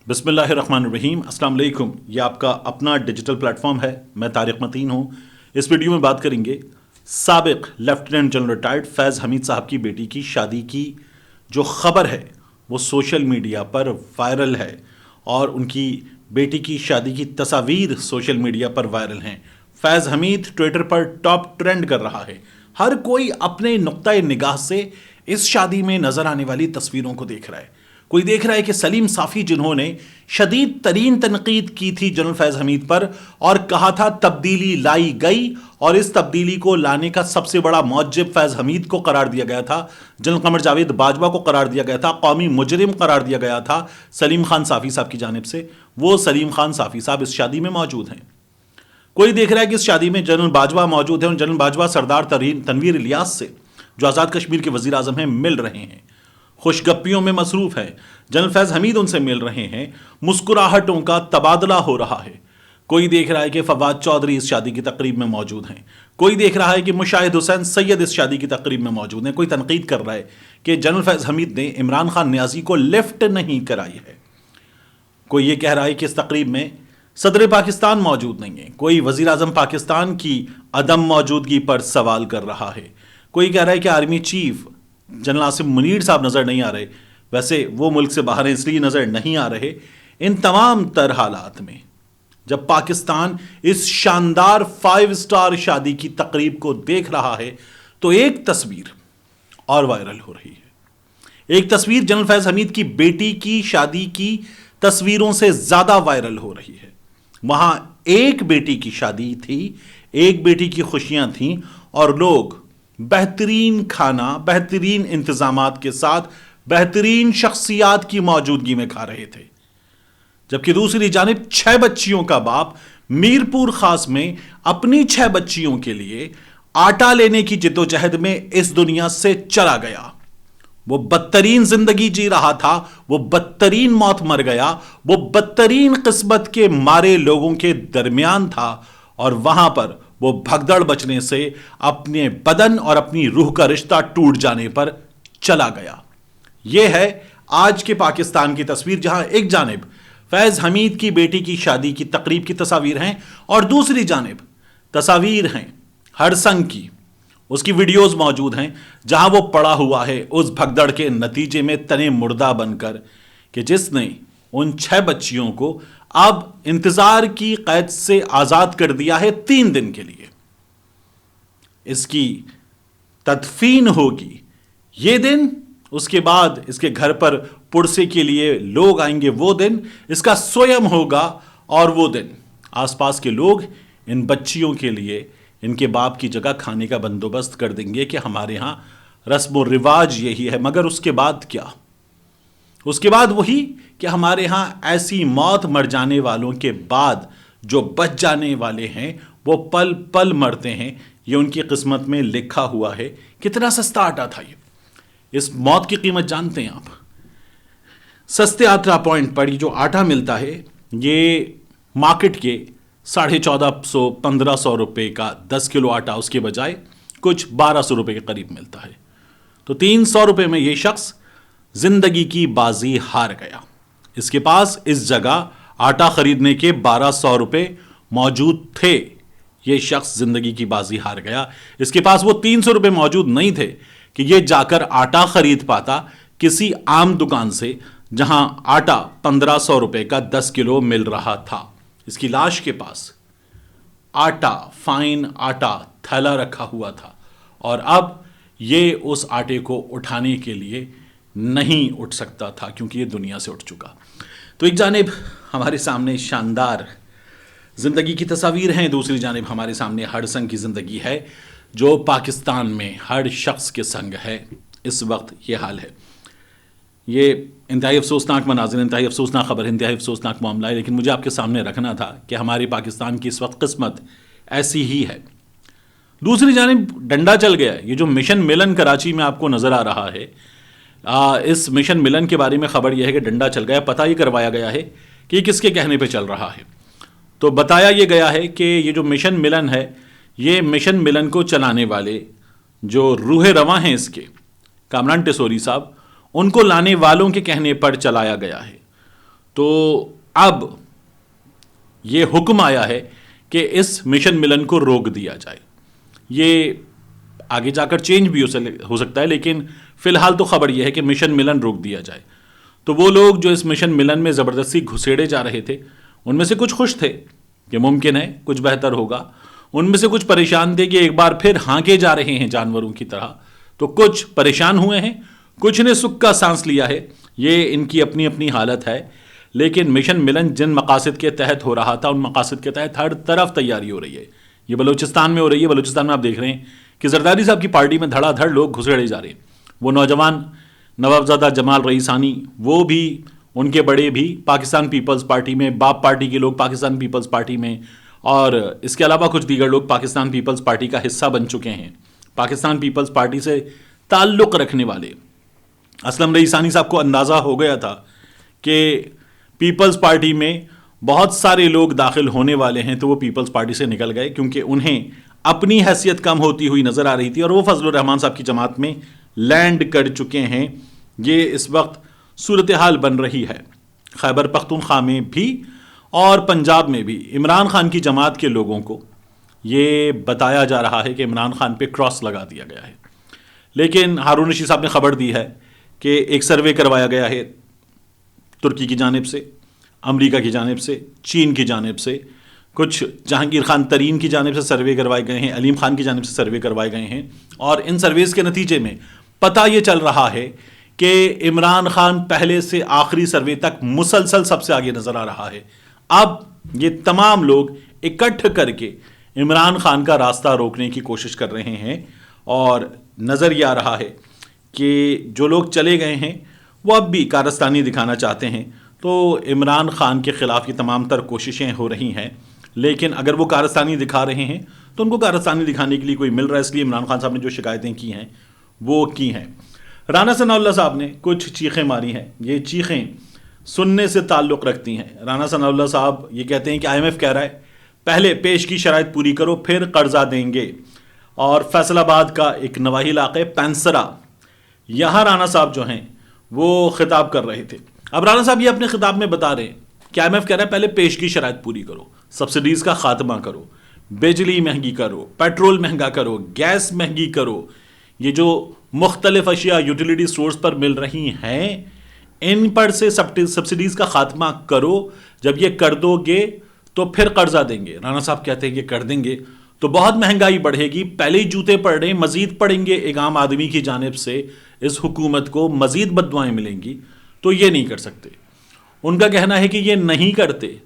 بسم اللہ الرحمن الرحیم۔ السلام علیکم۔ یہ آپ کا اپنا ڈیجیٹل پلیٹ فارم ہے، میں طارق متین ہوں۔ اس ویڈیو میں بات کریں گے سابق لیفٹیننٹ جنرل ریٹائرڈ فیض حمید صاحب کی بیٹی کی شادی کی جو خبر ہے وہ سوشل میڈیا پر وائرل ہے، اور ان کی بیٹی کی شادی کی تصاویر سوشل میڈیا پر وائرل ہیں۔ فیض حمید ٹویٹر پر ٹاپ ٹرینڈ کر رہا ہے۔ ہر کوئی اپنے نقطۂ نگاہ سے اس شادی میں نظر آنے والی تصویروں کو دیکھ رہا ہے۔ کوئی دیکھ رہا ہے کہ سلیم صافی جنہوں نے شدید ترین تنقید کی تھی جنرل فیض حمید پر اور کہا تھا تبدیلی لائی گئی، اور اس تبدیلی کو لانے کا سب سے بڑا موجب فیض حمید کو قرار دیا گیا تھا، جنرل قمر جاوید باجوہ کو قرار دیا گیا تھا، قومی مجرم قرار دیا گیا تھا سلیم خان صافی صاحب کی جانب سے۔ وہ سلیم خان صافی صاحب اس شادی میں موجود ہیں۔ کوئی دیکھ رہا ہے کہ اس شادی میں جنرل باجوہ موجود ہیں، اور جنرل باجوہ سردار تنویر الیاس سے جو آزاد کشمیر کے وزیر اعظم ہیں مل رہے ہیں، خوش گپیوں میں مصروف ہیں۔ جنرل فیض حمید ان سے مل رہے ہیں، مسکراہٹوں کا تبادلہ ہو رہا ہے۔ کوئی دیکھ رہا ہے کہ فواد چودھری اس شادی کی تقریب میں موجود ہیں۔ کوئی دیکھ رہا ہے کہ مشاہد حسین سید اس شادی کی تقریب میں موجود ہیں۔ کوئی تنقید کر رہا ہے کہ جنرل فیض حمید نے عمران خان نیازی کو لفٹ نہیں کرائی ہے۔ کوئی یہ کہہ رہا ہے کہ اس تقریب میں صدر پاکستان موجود نہیں ہے۔ کوئی وزیر اعظم پاکستان کی عدم موجودگی پر سوال کر رہا ہے۔ کوئی کہہ رہا ہے کہ army chief general Asim Munir صاحب نظر نہیں آ رہے، ویسے وہ ملک سے باہر ہیں اس لیے نظر نہیں آ رہے۔ ان تمام تر حالات میں جب پاکستان اس شاندار 5 اسٹار شادی کی تقریب کو دیکھ رہا ہے تو ایک تصویر اور وائرل ہو رہی ہے۔ ایک تصویر جنرل فیض حمید کی بیٹی کی شادی کی تصویروں سے زیادہ وائرل ہو رہی ہے۔ وہاں ایک بیٹی کی شادی تھی، ایک بیٹی کی خوشیاں تھیں، اور لوگ بہترین کھانا، بہترین انتظامات کے ساتھ بہترین شخصیات کی موجودگی میں کھا رہے تھے، جبکہ دوسری جانب 6 بچیوں کا باپ میرپور خاص میں اپنی 6 بچیوں کے لیے آٹا لینے کی جدوجہد میں اس دنیا سے چلا گیا۔ وہ بدترین زندگی جی رہا تھا، وہ بدترین موت مر گیا، وہ بدترین قسمت کے مارے لوگوں کے درمیان تھا، اور وہاں پر وہ بھگدڑ بچنے سے اپنے بدن اور اپنی روح کا رشتہ ٹوٹ جانے پر چلا گیا۔ یہ ہے آج کے پاکستان کی تصویر، جہاں ایک جانب فیض حمید کی بیٹی کی شادی کی تقریب کی تصاویر ہیں، اور دوسری جانب تصاویر ہیں ہرسنگ کی، اس کی ویڈیوز موجود ہیں جہاں وہ پڑا ہوا ہے اس بھگدڑ کے نتیجے میں تنے مردہ بن کر، کہ جس نے ان 6 بچیوں کو اب انتظار کی قید سے آزاد کر دیا ہے 3 دن کے لیے۔ اس کی تدفین ہوگی یہ دن، اس کے بعد اس کے گھر پر پرسے کے لیے لوگ آئیں گے وہ دن، اس کا سویم ہوگا، اور وہ دن آس پاس کے لوگ ان بچیوں کے لیے ان کے باپ کی جگہ کھانے کا بندوبست کر دیں گے کہ ہمارے ہاں رسم و رواج یہی ہے۔ مگر اس کے بعد کیا؟ اس کے بعد وہی کہ ہمارے ہاں ایسی موت مر جانے والوں کے بعد جو بچ جانے والے ہیں وہ پل پل مرتے ہیں۔ یہ ان کی قسمت میں لکھا ہوا ہے۔ کتنا سستا آٹا تھا یہ! اس موت کی قیمت جانتے ہیں آپ؟ سستے آٹا پوائنٹ پر جو آٹا ملتا ہے یہ مارکیٹ کے 1450-1500 روپے کا 10 کلو آٹا اس کے بجائے کچھ 1200 روپے کے قریب ملتا ہے۔ تو 300 روپے میں یہ شخص زندگی کی بازی ہار گیا۔ اس کے پاس اس جگہ آٹا خریدنے کے 1200 روپے موجود تھے، یہ شخص زندگی کی بازی ہار گیا۔ اس کے پاس وہ 300 روپے موجود نہیں تھے کہ یہ جا کر آٹا خرید پاتا کسی عام دکان سے جہاں آٹا 1500 روپے کا 10 کلو مل رہا تھا۔ اس کی لاش کے پاس آٹا، فائن آٹا تھیلا رکھا ہوا تھا، اور اب یہ اس آٹے کو اٹھانے کے لیے نہیں اٹھ سکتا تھا کیونکہ یہ دنیا سے اٹھ چکا۔ تو ایک جانب ہمارے سامنے شاندار زندگی کی تصاویر ہیں، دوسری جانب ہمارے سامنے ہڑسنگ کی زندگی ہے جو پاکستان میں ہر شخص کے سنگ ہے۔ اس وقت یہ حال ہے۔ یہ انتہائی افسوسناک مناظر، انتہائی افسوسناک خبر، انتہائی افسوسناک معاملہ ہے، لیکن مجھے آپ کے سامنے رکھنا تھا کہ ہمارے پاکستان کی اس وقت قسمت ایسی ہی ہے۔ دوسری جانب ڈنڈا چل گیا۔ یہ جو مشن ملن کراچی میں آپ کو نظر آ رہا ہے، اس مشن ملن کے بارے میں خبر یہ ہے کہ ڈنڈا چل گیا۔ پتہ یہ کروایا گیا ہے کہ یہ کس کے کہنے پہ چل رہا ہے۔ تو بتایا یہ گیا ہے کہ یہ جو مشن ملن ہے، یہ مشن ملن کو چلانے والے جو روح رواں ہیں اس کے کامران ٹیسوری صاحب، ان کو لانے والوں کے کہنے پر چلایا گیا ہے۔ تو اب یہ حکم آیا ہے کہ اس مشن ملن کو روک دیا جائے. یہ آگے جا کر چینج بھی ہو سکتا ہے، لیکن فی الحال تو خبر یہ ہے کہ مشن ملن روک دیا جائے. تو وہ لوگ جو اس مشن ملن میں زبردستی گھسیڑے جا رہے تھے، ان میں سے کچھ خوش تھے کہ ممکن ہے کچھ بہتر ہوگا، ان میں سے کچھ پریشان تھے کہ ایک بار پھر ہانکے جا رہے ہیں جانوروں کی طرح. تو کچھ پریشان ہوئے ہیں، کچھ نے سکھ کا سانس لیا ہے. یہ ان کی اپنی اپنی حالت ہے. لیکن مشن ملن جن مقاصد کے تحت ہو رہا تھا، ان مقاصد کے تحت ہر طرف تیاری ہو رہی ہے. یہ بلوچستان میں ہو رہی ہے. بلوچستان میں آپ دیکھ رہے ہیں کہ زرداری صاحب کی پارٹی میں دھڑا دھڑ لوگ گھسیڑے جا رہے ہیں. وہ نوجوان نوابزادہ جمال رئیسانی، وہ بھی، ان کے بڑے بھی پاکستان پیپلز پارٹی میں، باپ پارٹی کے لوگ پاکستان پیپلز پارٹی میں، اور اس کے علاوہ کچھ دیگر لوگ پاکستان پیپلز پارٹی کا حصہ بن چکے ہیں. پاکستان پیپلز پارٹی سے تعلق رکھنے والے اسلم رئیسانی صاحب کو اندازہ ہو گیا تھا کہ پیپلز پارٹی میں بہت سارے لوگ داخل ہونے والے ہیں، تو وہ پیپلز پارٹی سے نکل گئے کیونکہ انہیں اپنی حیثیت کم ہوتی ہوئی نظر آ رہی تھی، اور وہ فضل الرحمان صاحب کی جماعت میں لینڈ کر چکے ہیں. یہ اس وقت صورتحال بن رہی ہے خیبر پختونخوا میں بھی اور پنجاب میں بھی. عمران خان کی جماعت کے لوگوں کو یہ بتایا جا رہا ہے کہ عمران خان پہ کراس لگا دیا گیا ہے. لیکن ہارون رشید صاحب نے خبر دی ہے کہ ایک سروے کروایا گیا ہے ترکی کی جانب سے، امریکہ کی جانب سے، چین کی جانب سے، کچھ جہانگیر خان ترین کی جانب سے سروے کروائے گئے ہیں، علیم خان کی جانب سے سروے کروائے گئے ہیں. اور ان سرویز کے نتیجے میں پتہ یہ چل رہا ہے کہ عمران خان پہلے سے آخری سروے تک مسلسل سب سے آگے نظر آ رہا ہے. اب یہ تمام لوگ اکٹھ کر کے عمران خان کا راستہ روکنے کی کوشش کر رہے ہیں، اور نظر یہ آ رہا ہے کہ جو لوگ چلے گئے ہیں وہ اب بھی کارستانی دکھانا چاہتے ہیں. تو عمران خان کے خلاف یہ تمام تر کوششیں ہو رہی ہیں، لیکن اگر وہ کارستانی دکھا رہے ہیں تو ان کو کارستانی دکھانے کے لیے کوئی مل رہا ہے. اس لیے عمران خان صاحب نے جو شکایتیں کی ہیں وہ کی ہیں. رانا ثناء اللہ صاحب نے کچھ چیخیں ماری ہیں. یہ چیخیں سننے سے تعلق رکھتی ہیں. رانا ثناء اللہ صاحب یہ کہتے ہیں کہ آئی ایم ایف کہہ رہا ہے پہلے پیش کی شرائط پوری کرو پھر قرضہ دیں گے. اور فیصل آباد کا ایک نواحی علاقہ پینسرا، یہاں رانا صاحب جو ہیں وہ خطاب کر رہے تھے. اب رانا صاحب یہ اپنے خطاب میں بتا رہے ہیں کہ آئی ایم ایف کہہ رہا ہے پہلے پیش کی شرائط پوری کرو، سبسڈیز کا خاتمہ کرو، بجلی مہنگی کرو، پیٹرول مہنگا کرو، گیس مہنگی کرو. یہ جو مختلف اشیاء یوٹیلیٹی سٹورز پر مل رہی ہیں ان پر سے سبسڈیز کا خاتمہ کرو. جب یہ کر دو گے تو پھر قرضہ دیں گے. رانا صاحب کہتے ہیں کہ کر دیں گے تو بہت مہنگائی بڑھے گی، پہلے ہی جوتے پڑ رہے ہیں، مزید پڑیں گے. ایک عام آدمی کی جانب سے اس حکومت کو مزید بددعائیں ملیں گی، تو یہ نہیں کر سکتے. ان کا کہنا ہے کہ یہ نہیں کرتے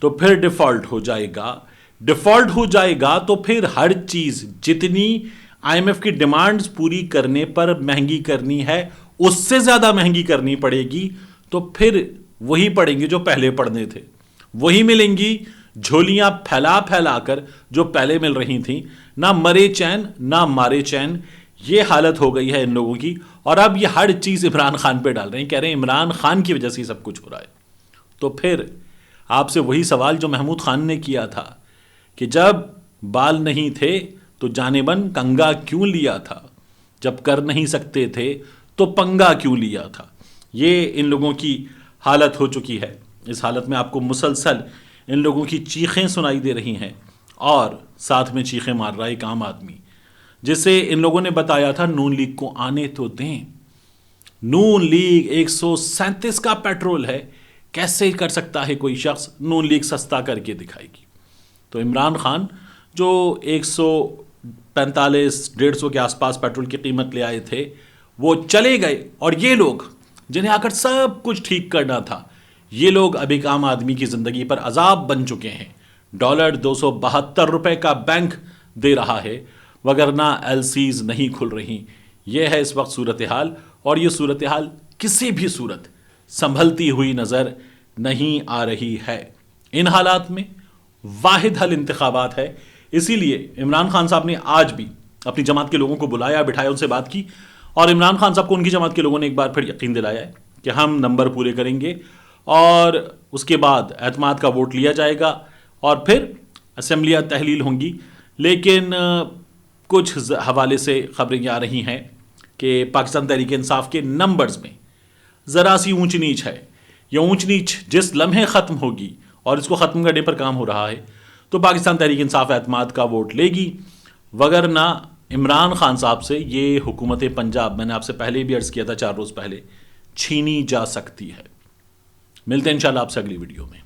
تو پھر ڈیفالٹ ہو جائے گا. ڈیفالٹ ہو جائے گا تو پھر ہر چیز جتنی آئی ایم ایف کی ڈیمانڈز پوری کرنے پر مہنگی کرنی ہے اس سے زیادہ مہنگی کرنی پڑے گی. تو پھر وہی پڑیں گے جو پہلے پڑھنے تھے، وہی ملیں گی جھولیاں پھیلا پھیلا کر جو پہلے مل رہی تھیں. نہ مرے چین نہ مارے چین، یہ حالت ہو گئی ہے ان لوگوں کی. اور اب یہ ہر چیز عمران خان پہ ڈال رہے ہیں، کہہ رہے ہیں عمران خان کی وجہ سے سب کچھ ہو رہا ہے. تو پھر آپ سے وہی سوال جو محمود خان نے کیا تھا کہ جب بال نہیں تھے تو جانباً کنگا کیوں لیا تھا، جب کر نہیں سکتے تھے تو پنگا کیوں لیا تھا. یہ ان لوگوں کی حالت ہو چکی ہے. اس حالت میں آپ کو مسلسل ان لوگوں کی چیخیں سنائی دے رہی ہیں، اور ساتھ میں چیخیں مار رہا ہے ایک عام آدمی جسے ان لوگوں نے بتایا تھا نون لیگ کو آنے تو دیں. نون لیگ 137 کا پیٹرول ہے، کیسے کر سکتا ہے کوئی شخص نون لیگ سستا کر کے دکھائے گی. تو عمران خان جو 145-150 کے آس پاس پیٹرول کی قیمت لے آئے تھے وہ چلے گئے، اور یہ لوگ جنہیں آ کر سب کچھ ٹھیک کرنا تھا، یہ لوگ اب ایک عام آدمی کی زندگی پر عذاب بن چکے ہیں. ڈالر 272 روپے کا بینک دے رہا ہے، وگرنہ ایل سیز نہیں کھل رہی. یہ ہے اس وقت صورتحال، اور یہ صورتحال کسی بھی صورت سنبھلتی ہوئی نظر نہیں آ رہی ہے. ان حالات میں واحد حل انتخابات ہے. اسی لیے عمران خان صاحب نے آج بھی اپنی جماعت کے لوگوں کو بلایا، بٹھایا، ان سے بات کی، اور عمران خان صاحب کو ان کی جماعت کے لوگوں نے ایک بار پھر یقین دلایا ہے کہ ہم نمبر پورے کریں گے، اور اس کے بعد اعتماد کا ووٹ لیا جائے گا، اور پھر اسمبلیاں تحلیل ہوں گی. لیکن کچھ حوالے سے خبریں آ رہی ہیں کہ پاکستان تحریک انصاف کے نمبرز میں ذرا سی اونچ نیچ ہے. یہ اونچ نیچ جس لمحے ختم ہوگی اور اس کو ختم کرنے پر کام ہو رہا ہے تو پاکستان تحریک انصاف اعتماد کا ووٹ لے گی، وگرنہ عمران خان صاحب سے یہ حکومت پنجاب، میں نے آپ سے پہلے بھی عرض کیا تھا 4 روز پہلے، چھینی جا سکتی ہے۔ ملتے ہیں انشاءاللہ آپ سے اگلی ویڈیو میں۔